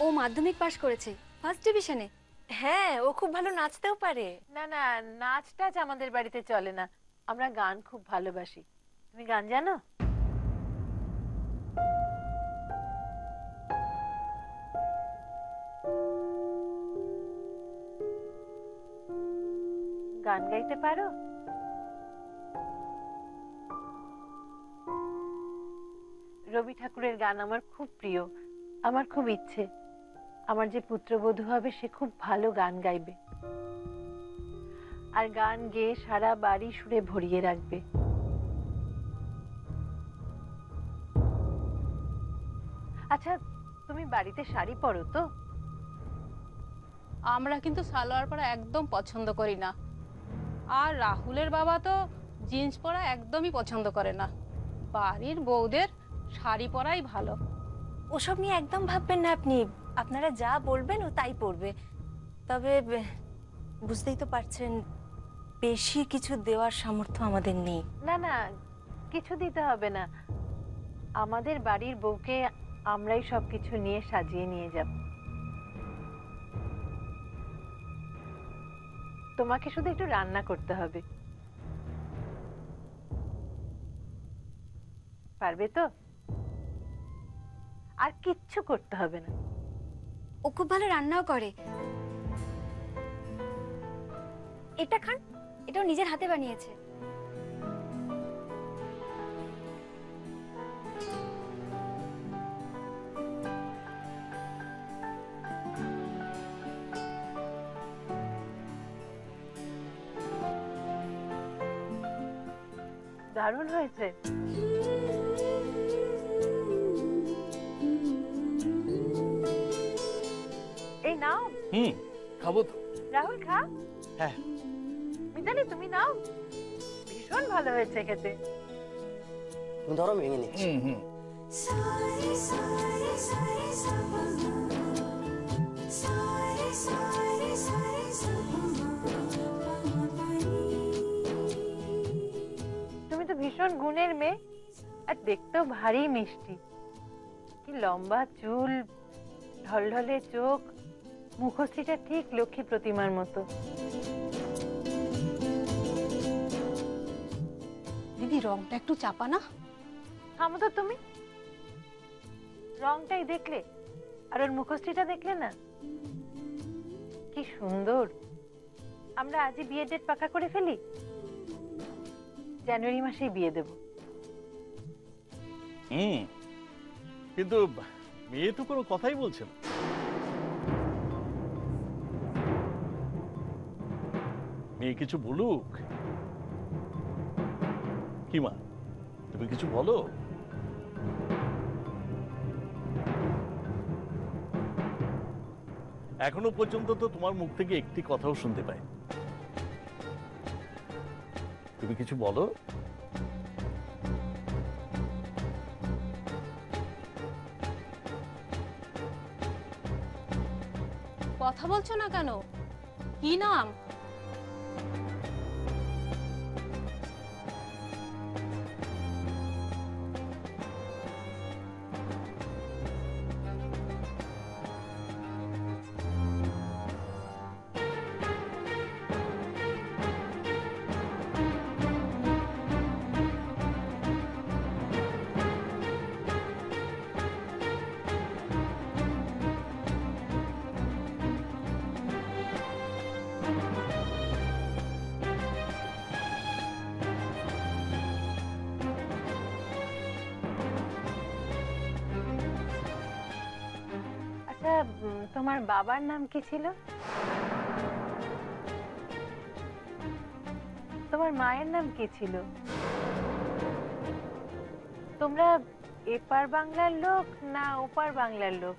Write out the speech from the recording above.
ও মাধ্যমিক পাশ করেছে ফার্স্ট ডিভিশনে। হ্যাঁ, ও খুব ভালো নাচতেও পারে। না না, নাচটা আমাদের বাড়িতে চলে না, আমরা গান খুব ভালোবাসি। তুমি গান জানো? গান গাইতে পারো? রবি ঠাকুরের গান আমার খুব প্রিয়। আমার খুব ইচ্ছে আমার যে পুত্রবধূ হবে সে খুব ভালো গান গাইবে, আর গান গেয়ে সারা বাড়ি সুরে ভরিয়ে রাখবে। আচ্ছা, তুমি বাড়িতে শাড়ি পরো তো? আমরা কিন্তু সালোয়ার পরা একদম পছন্দ করি না, আর রাহুলের বাবা তো জিন্স পরা একদমই পছন্দ করে না। বাড়ির বউদের শাড়ি পরাই ভালো। ওসব নিয়ে একদম ভাববেন না আপনি, আপনারা যা বলবেন ও তাই পড়বে। তবে বুঝতেই তো পারছেন বেশি কিছু দেওয়ার সামর্থ্য আমাদের নেই। না না, কিছু দিতে হবে না, আমাদের বাড়ির বউকে আমরাই সবকিছু নিয়ে সাজিয়ে নিয়ে যাব। তোমাকে শুধু একটু রান্না করতে হবে, পারবে তো? আর কিচ্ছু করতে হবে না। ও খুব ভালো রান্নাও করে। এটা খান, এটাও নিজের হাতে বানিয়েছে। দারুণ হয়েছে। এই নাও। খাবো তো। রাহুল খা। হ্যাঁ। মিতালি তুমি নাও, ভীষণ ভালো হয়েছে খেতে। তুমি ধরো, ভেঙে নিচ্ছি। তুমি তো ভীষণ গুণের মেয়ে, আর দেখতেও ভারী মিষ্টি। কি লম্বা চুল, ঢলঢলে চোখ, মুখশ্রীটা ঠিক লক্ষ্মী প্রতিমার মতো। দিদি রংটা একটু চাপা না? থামো তো তুমি, রংটাই দেখলে আর ওর মুখশ্রীটা দেখলে না, কি সুন্দর। আমরা আজই বিয়ের ডেট পাকা করে ফেলি, জানুয়ারি মাসেই বিয়ে দেব। কিন্তু মেয়ে তো কোনো কথাই বলছে না। মেয়ে কিছু বলুক। কি মা, তুমি কিছু বলো। এখনো পর্যন্ত তো তোমার মুখ থেকে একটি কথাও শুনতে পাই। তুমি কিছু বলো। কথা বলছো না কেন? কি নাম? তোমার বাবার নাম কি ছিল? তোমার মায়ের নাম কি ছিল? তোমরা এপার বাংলার লোক না ওপার বাংলার লোক?